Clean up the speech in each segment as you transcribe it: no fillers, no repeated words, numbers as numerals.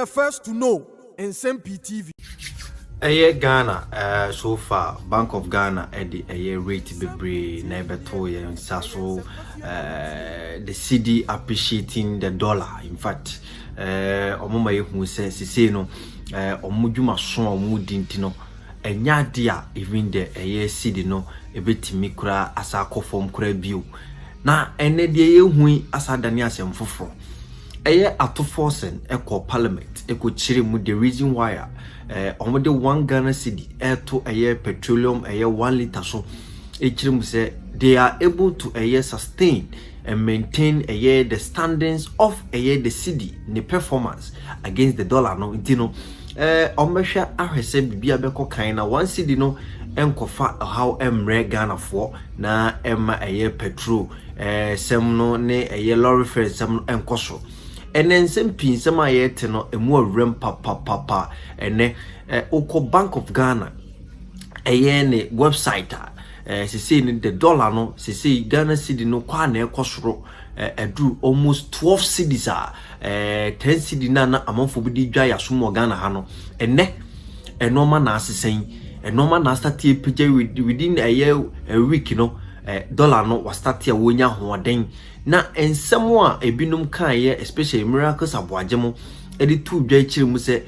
the first to know. Nsem-Pii TV. Ghana, so far, Bank of Ghana at the rate bebre nebeto saso the cedi appreciating the dollar. In fact, omuma yehu say no omudwuma so omudintino enya dia even the cedi no ebetimi kura asako form kura bio na ene de yehu asadani asem foforo atoforsen eko parliament eko chire mu the reason why on the 1 Ghana cedi to petroleum 1 liter so chire mu say they are able to sustain and maintain the standings of the cedi the performance against the dollar no intino omehwe ahwese bibia beko kan na 1 cedi no enkofa how emre Ghana for na emma petrol sem no ne lorry fare sem no enkoso ene Nsem-Pii nsema yete no emu awrem papa ene oko Bank of Ghana ne website say ni the dollar no say Ghana cedi no kwa na ekosoro edu almost 12 cedis 10 cedi na amanfo bi dwa yaso Ghana ha no ene enoma na asesen enoma na start page within a week no dollar no was start ya wonya hoden na ensemo a ebinum kan ye especially miracles aboagemo edi tu dwa chiri mu se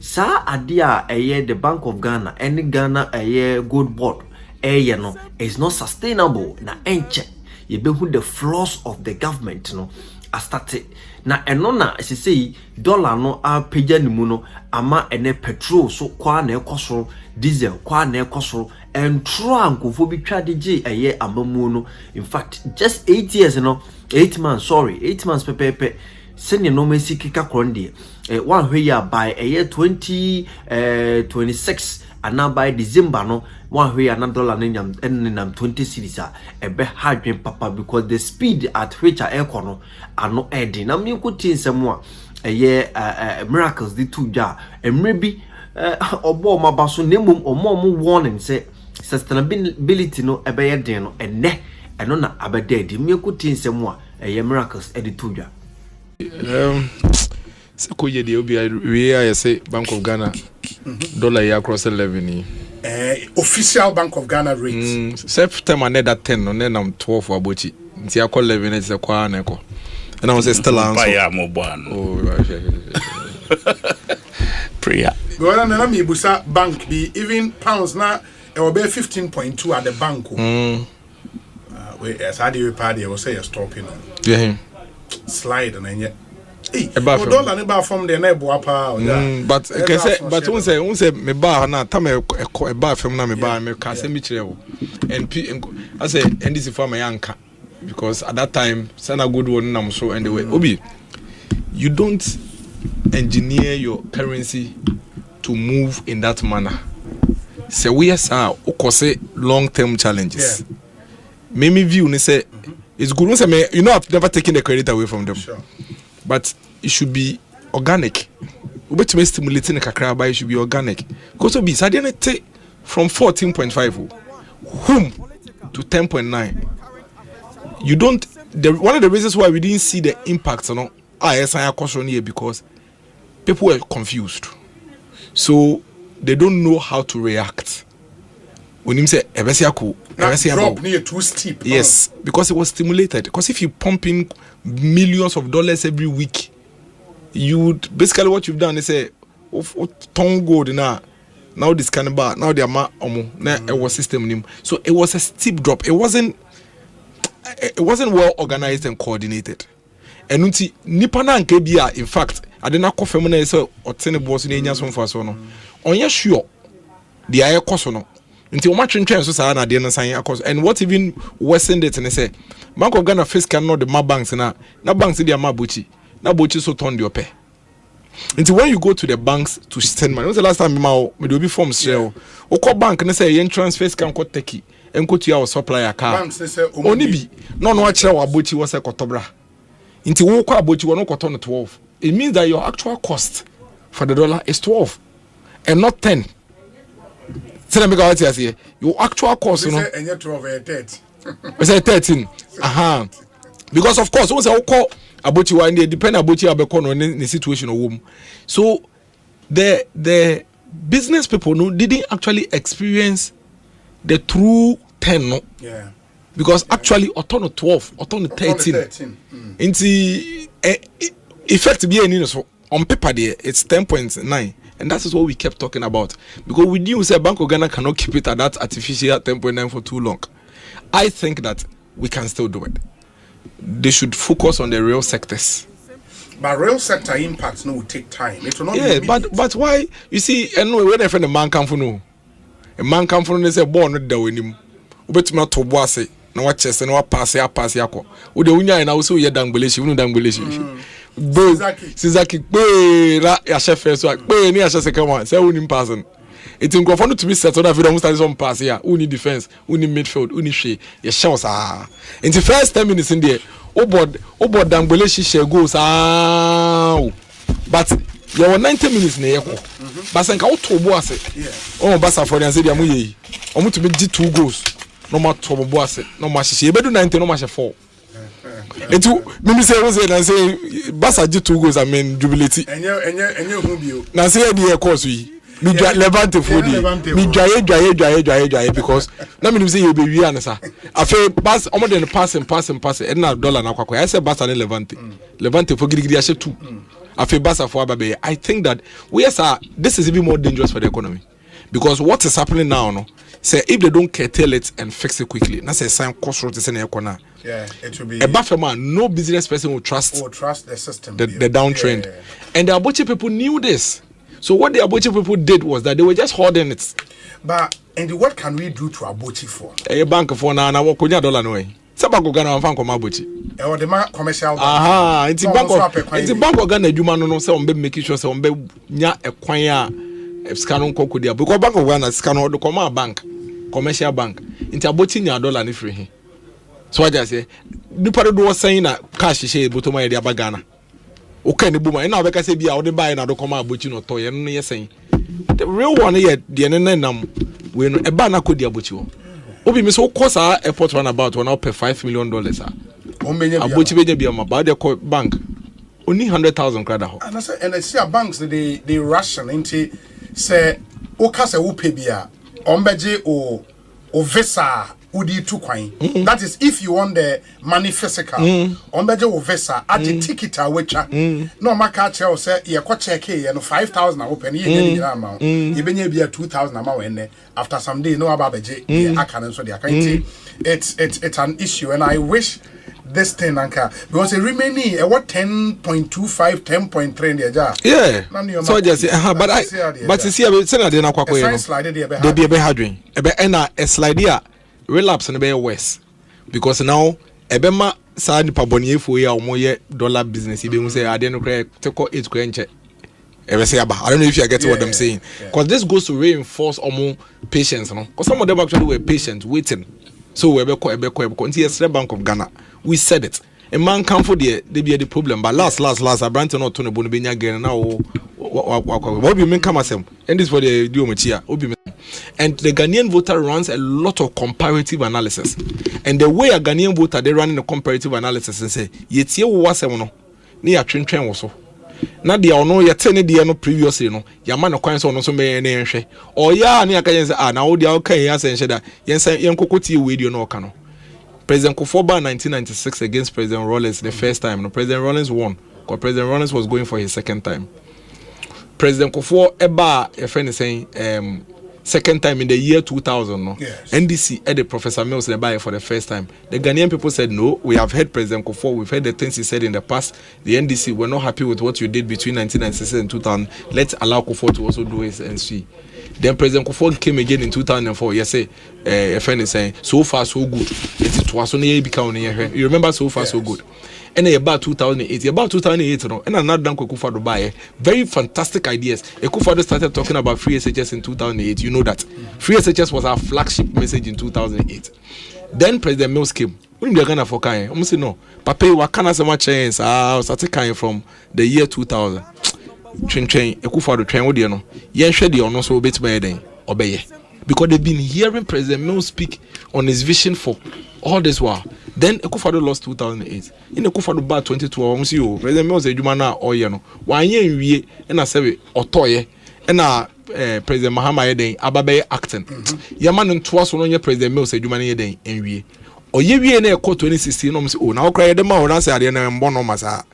sa ade a the Bank of Ghana any Ghana gold board no is not sustainable na enche ye behu the flaws of the government no a started na eno na say dollar no a page ni mu no ama ene petrol so kwa na ekoso diesel kwa na ekoso and trankofo bi twade je amamu no in fact just 8 years no 8 months pepepe senior no mesi kika kronde one hwe ya by 2026 and now by December no one hwe na dollar nyam 20 cedis ebe hadwen papa because the speed at which no ano edi na me kuti nsemo miracles di two ja emre bi obo mabaso nemum omo warning say sustainability no ebe ye den no ene eno na abededi me kuti nsemo miracles edi two ja se ko ye de obi we I say Bank of Ghana dollar ya across 11 official Bank of Ghana rates September na that 10 no na 12 abochi nti akọ 11 na se kwa na eko and I was still answer ya mo bwan prayer go na me busa bank be even pounds na e will be 15.2 at the bank we as I do party will say you're stopping slide and then dollar ne ba from the na ebo pa but unse me ba na ta me e ba fam na me ba me ka se mi kire wo and I say and this for my yanka because at that time sana good one nam so and the way obi you don't engineer your currency to move in that manner say we are ukose long term challenges me view ni say it's good say me you know I've never taken the credit away from them but it should be organic. We to stimulating the kakra, but it should be organic. Because to be suddenly from 14.5 whom to 10.9. You don't. One of the reasons why we didn't see the impact on ISI question here because people were confused, so they don't know how to react. When you say drop near too steep. Yes, because it was stimulated. Because if you pump in millions of dollars every week, you would basically what you've done is say, ton gold now this kind of bar now they are it was system. So it was a steep drop. It wasn't well organized and coordinated. And unti nipa na nke bia in fact I didn't confirm na say otene boss na enya so so no. Onye sure the aye koso no. Until much interest so say na de no san akos and what even worsened it and say Bank of Ghana fiscal not the ma banks na banks dey ma bochi na bochi so turn the pay until when you go to the banks to send money. When was the last time me do be form share o call bank na say yen transfer can ko take enko to your supplier car banks say oni bi no akire wa bochi wo say kotobra until wo kwa bochi wo no koto no 12. It means that your actual cost for the dollar is 12 and not 10. Say me go what you your actual cost you know say 12 13. We say 13. Because of course once I call Abochi one day depend abochi abekono in the situation of womb. So the business people didn't actually experience the true 10 no. Yeah. Because actually autono 12, autono 13. Into effect be so on paper there it's 10.9. And that is what we kept talking about. Because we knew that Bank of Ghana cannot keep it at that artificial 10.9 for too long. I think that we can still do it. They should focus on the real sectors. But real sector impacts will take time. It will not be but why? You see, anyway, when I find a man come for no, a man come for no, they say born with the winning. Ubet me to boase, no what chest, no what pass yako. Ude unya and also ye dangbeleshi, unu dangbeleshi. Sizaki be ya chef so be ni ya chef second one say uni person it in go to be settled if you don't start some pass here uni defense uni midfield uni she ya shows in the first 10 minutes in there obod dangbele she goes but you were 90 minutes na yeko but sen ka otobo ase oh basaa for the say dia muye omo to be 2 goals no ma tobo ase no ma she be do 90 no ma she 4. Etu mimi say basaa 2 goals I mean jubilate enye hu bio na say the course we mi dwa levante fodi mi dwaye because na me say you be wi anasa afa pass omo den pass and na dollar na kwakwa I say basaa na levante for gidigidi a 2 afa basaa for ababe. I think that this is even more dangerous for the economy because what is happening now no say if they don't curtail it and fix it quickly na say sign cost road is in economy. Yeah, it will be a buffer man. No business person will trust the system, the downtrend. Yeah. And the Abochi people knew this. So what the Abochi people did was that they were just hoarding it. But and what can we do to Abochi for? A bank for now na $1 no way. Sabako Ghana wan fan ko Abochi. E the commercial bank. Aha, it's bank of Ghana adwuma no say on be making sure say on be nya ekwan a scanon kokodia because Bank of Ghana scanon do come bank, commercial bank. Into Abochi nya $1 ni free he. So I just say, nipado do saying that cash share bottom of the Abagana. Okay, the boomer, and now because be out the buy and I don't come out but you know toy and you're saying the real one here, the enenam when a banner could be about you. Obi Miss course our airport run about one up $5 million. Abuchi be about the bank. Only 100,000 credit. And I see banks they ration into say Okasa Upebia, Ombeje or Vesa. Udi tu kwan. That is if you want the money physical. Ombeje wo visa at the ticket awecha. No maka che o say ye kwa check here no 5,000 open ye any amount. Ye benye bia 2,000 amount ene after some day no ababeje ye aka so the account. It's an issue and I wish this thing anka because it remaining what 10.25 10.3 in the jar. Yeah. So just but you see say na kwakwa no. They be hadwin. Ebe na a slide here relapse and be worse because now ebema sa nipa boni for ya omoye dollar business e be say ade no kra take 8 kra nche ebe say aba. I don't know if you get what I'm saying because this goes to reinforce omo patience no because some of them actually were patient waiting so we be until yesterday Bank of Ghana we said it a man come for the be the problem but last a brand not to no bonu benya again now what do you mean come asem and this for the do machia obi. And the Ghanaian voter runs a lot of comparative analysis. And the way a Ghanaian voter they run in a comparative analysis and say, "Yetie wo wasem no, ni ya twentwen wo so." Na dia ono ye tene dia no previously no, ya ma no kwan so no so me ne nhwe. O ya na aka say na wo dia o kan ya say nhwe da, yen kokoti we dia no ka no. President Kufuor 1996 against President Rawlings the first time. No, President Rawlings won because President Rawlings was going for his second time. President Kufuor eba a friend is saying second time in the year 2000 no. Yes. NDC the Professor Mills the buy for the first time. The Ghanaian people said no, we have heard President Kufuor, we've heard the things he said in the past. The NDC were not happy with what you did between 1996 and 2000. Let's allow Kufuor to also do his NC. Then President Kufuor came again in 2004. Yes, a friend is saying so far so good. It was only become you remember so far so good. And about 2008, no, and another done Kufuor buy very fantastic ideas. Kufuor started talking about free SHS in 2008. You know that free SHS was our flagship message in 2008. Then President Mills came. When we are gonna for kind, almost no. Papa, what can I say much chance? I started kind from the year 2000. Train. Kufuor train with you know. Yen share the honor so bit by then obey. Because they've been hearing President Mills speak on his vision for all this while. Then Akufo-Addo lost 2008. In Akufo-Addo bad 22 almost you President Mills Ejuma na oye no. Wa yen wie na say otoye na President Mahama yeden ababe acting. Yama no ntoa so no nye President Mills Ejuma na yeden enwie. Oye wie na ekọ 2016 no say oh na okra yeden ma na say ade na mbo no masa.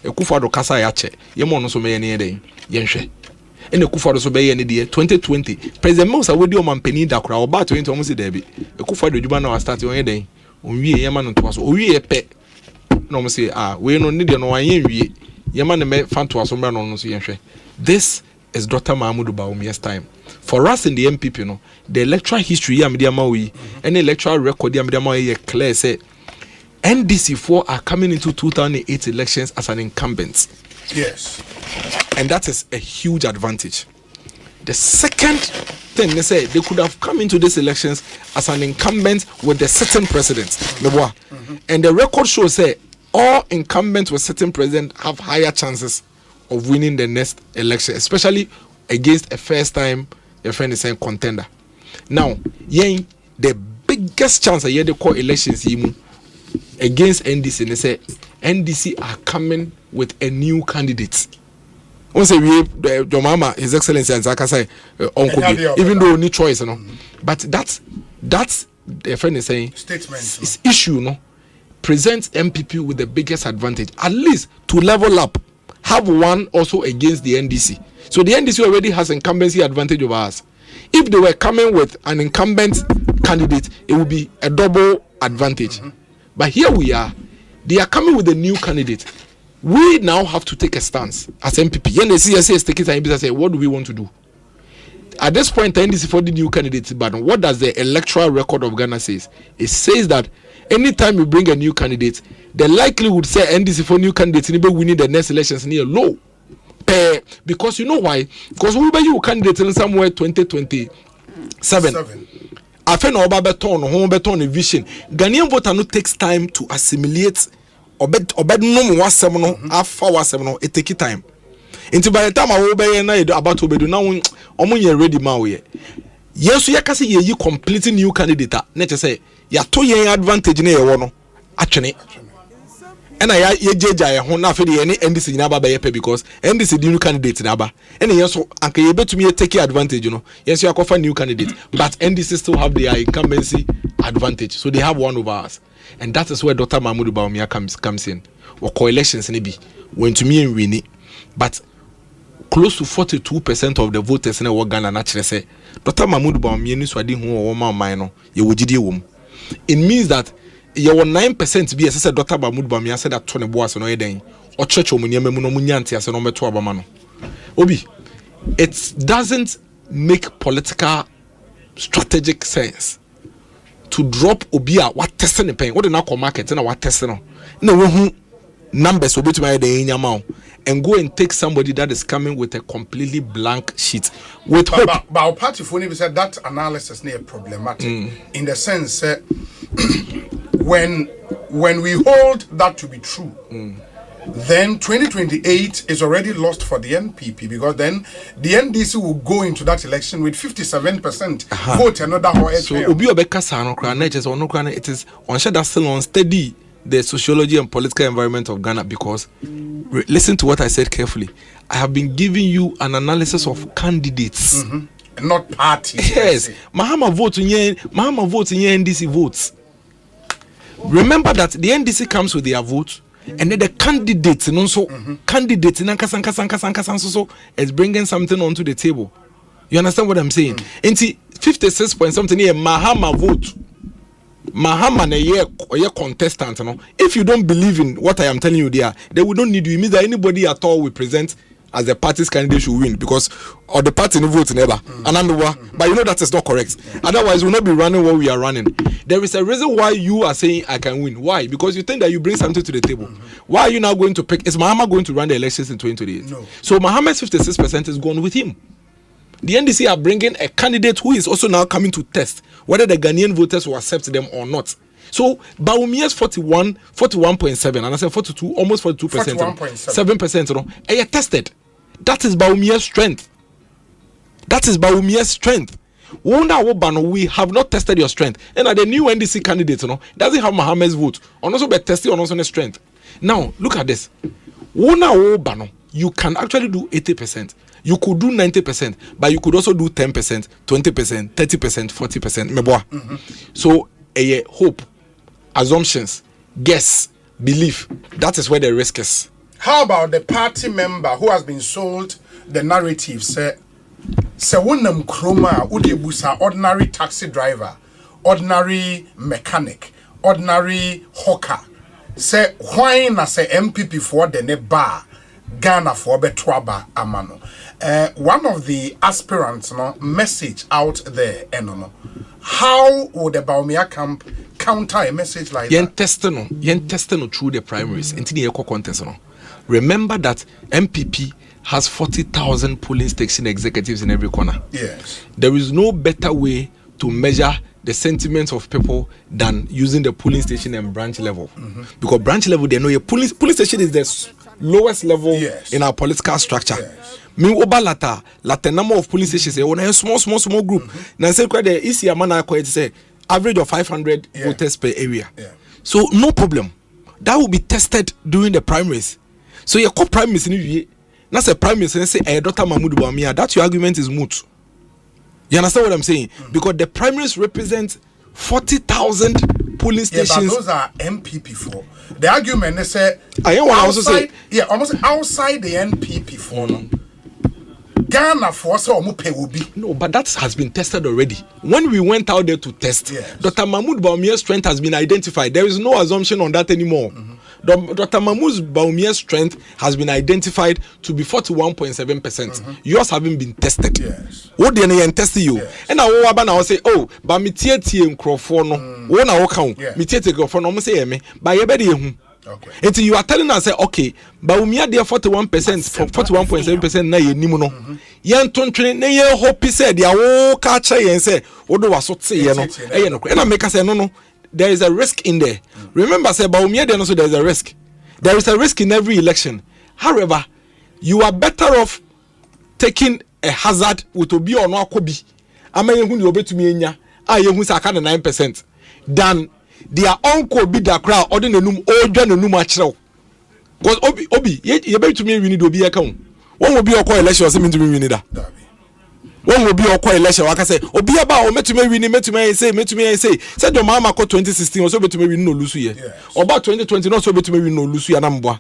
Akufo-Addo kasa ya che. Yema no so me yen yeden yenhwe. And Akufo-Addo so be yen de 2020. President Mills awodi o mampani da kra oba 20 almost dey be. Akufo-Addo Ejuma na start on yeden. Onwie yema no ntoa so owie pe. No mo say we no need no wan yen wie. Yema ne me fanto aso mra no so yenhwe. This is Dr. Mahmoud Bawumia's time. For us in the MPP, no, the electoral history and the electoral record clear say NDC4 are coming into 2008 elections as an incumbent. Yes. And that is a huge advantage. The second thing they say, they could have come into these elections as an incumbent with the sitting president. And the record shows say all incumbents with sitting president have higher chances of winning the next election, especially against a first-time contender. Now, the biggest chance of the call elections against NDC, they say NDC are coming with a new candidate. Once we your mama, His Excellency, and Zaka say, even though any choice, no, but that's the friend is saying statement this issue, no, presents MPP with the biggest advantage, at least to level up. Have one also against the NDC. So the NDC already has incumbency advantage over us. If they were coming with an incumbent candidate, it would be a double advantage. But here we are. They are coming with a new candidate. We now have to take a stance as MPP. NDC is taking time to say, what do we want to do? At this point, the NDC for the new candidate, but what does the electoral record of Ghana says? It says that anytime you bring a new candidate, the likelihood say NDC for new candidates will be winning the next elections near low. Because you know why? Because we be you candidate in somewhere 2027. I feel no beton vision. Ghanaian voter no takes time to assimilate. Obed no more seven after 7 it take time. Into by the time I will be about to be now omo ready ma we. Yes, you can say you completely new candidate. Net say ya to yen advantage na ye wo no atwene. And I jeja ho na fe de any NDC na ba be because NDC the new candidate na ba. And yes so anka ye betumi take advantage you know. Yes you offer new candidate but NDC still have their incumbency advantage. So they have one over us. And that is where Dr. Mahmoud Bawumia comes in. Or coalitions ni bi when to me and win but close to 42% of the voters in the Ghana naturally say Dr. Mahmoud Bawumia ni swadi hu o ma man no ye wogide wom. It means that you 9% be as Dr. Mahmoud Bawumia said that Tony Boas no eden or church omunyame mu no munyante ase no meto abama no. Obi, it doesn't make political strategic sense to drop obia what testing the pain what the now market na what testing no na we hu numbers obetuma dey nyama and go and take somebody that is coming with a completely blank sheet with hope. But our party for me said that analysis is problematic in the sense when we hold that to be true, then 2028 is already lost for the NPP because then the NDC will go into that election with 57% vote another horse. So obi obeka sa no kra na it is on share that still on steady the sociology and political environment of Ghana because listen to what I said carefully. I have been giving you an analysis of candidates, not parties. Yes, Mahama vote in NDC votes. Remember that the NDC comes with their vote, and then the candidates, and also candidates in so is bringing something onto the table. You understand what I'm saying? And see, 56 point something here, Mahama vote. Mahama na ye contestant. No? If you don't believe in what I am telling you there, they will don't need you. It means that anybody at all we present as the party's candidate should win because or the party no vote never. But you know that is not correct. Otherwise, we'll not be running what we are running. There is a reason why you are saying I can win. Why? Because you think that you bring something to the table. Why are you now going to pick? Is Mahama going to run the elections in 2028? No. So Mahama's 56% is gone with him. The NDC are bringing a candidate who is also now coming to test whether the Ghanaian voters will accept them or not. So Bawumia's 41.7, and I said 42, almost 42%, 7%. You know, and tested. That is Bawumia's strength. We have not tested your strength. And the new NDC candidate, doesn't have Mohammed's vote. On also be tested on also the strength. Now, look at this. You can actually do 80%. You could do 90%, but you could also do 10%, 20%, 30%, 40%. So, hope, assumptions, guess, belief. That is where the risk is. How about the party member who has been sold the narrative? Say wonam kroma udebusa ordinary taxi driver, ordinary mechanic, ordinary hawker. Say why na say MPP for the ne bar Ghana for betwaba amano. One of the aspirants message out there how would the Baumia camp counter a message like that? Yen testano through the primaries. Remember that MPP has 40,000 polling station executives in every corner. Yes. There is no better way to measure the sentiments of people than using the polling station and branch level. Because branch level, they know your polling station is the lowest level in our political structure. Me obalata number of police stations on a small group. Now say the easy amount say average of 500 voters per area. So no problem. That will be tested during the primaries. So your primaries in that's a primaries and say Dr. Mahmoud Bawumia, that your argument is moot. You understand what I'm saying? Because the primaries represent 40,000 polling stations. Yeah, but those are MPP for. The argument they say outside the MPP for. Ghana for so will be. No, but that has been tested already. When we went out there to test, Dr. Mahmoud Bawumia's strength has been identified. There is no assumption on that anymore. Dr. Mahmoud Bawumia's strength has been identified to be 41.7%. Yours haven't been tested. What do you test you? And I will say, oh, but me tie microphone. Wo na wo kan. Me tie microphone. No say me. But you be okay. Until you are telling us, okay, Bawumia there 41%, 41.7% na ye nimu no. Yan tontwe na ye hope say dia wo ka cha yen say odo waso tse ye no. E no. And I make us say no. There is a risk in there. Remember, say Bawumia there also there is a risk. There is a risk in every election. However, you are better off taking a hazard with obi or no akobi. Ama ye hu ni obetumi enya. A ye hu say aka na 9% than their uncle be the crowd or the num or join the num actual. Because Obi, you better to me we need to be account. One will be a call election or something to me we need that. One will be a call election. Like I say, Obi about met to me we need say said your mama called 2016 or so to me we no lose here. Or about 2020 not so to me we no lose your number.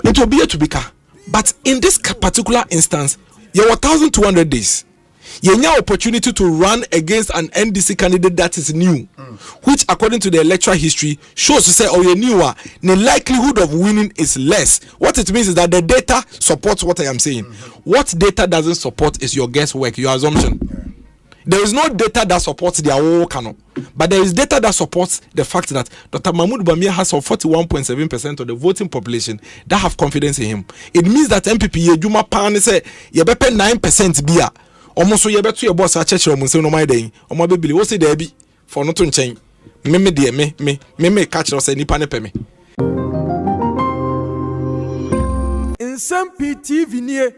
It will be a to be car. But in this particular instance, you were 1,200 days. You have opportunity to run against an NDC candidate that is new, which according to the electoral history shows to say, oh, you're newer, the likelihood of winning is less. What it means is that the data supports what I am saying. What data doesn't support is your guesswork, your assumption. There is no data that supports their whole canon, but there is data that supports the fact that Dr. Mahmoud Bawumia has 41.7% of the voting population that have confidence in him. It means that MPP Yejuma Pan say you better 9% bia. Almost so you better your boss at church or Munsen no my day. Or my baby, what's it there be for not to change? Me dear, me catch us any pane me. Nsem-Pii TV near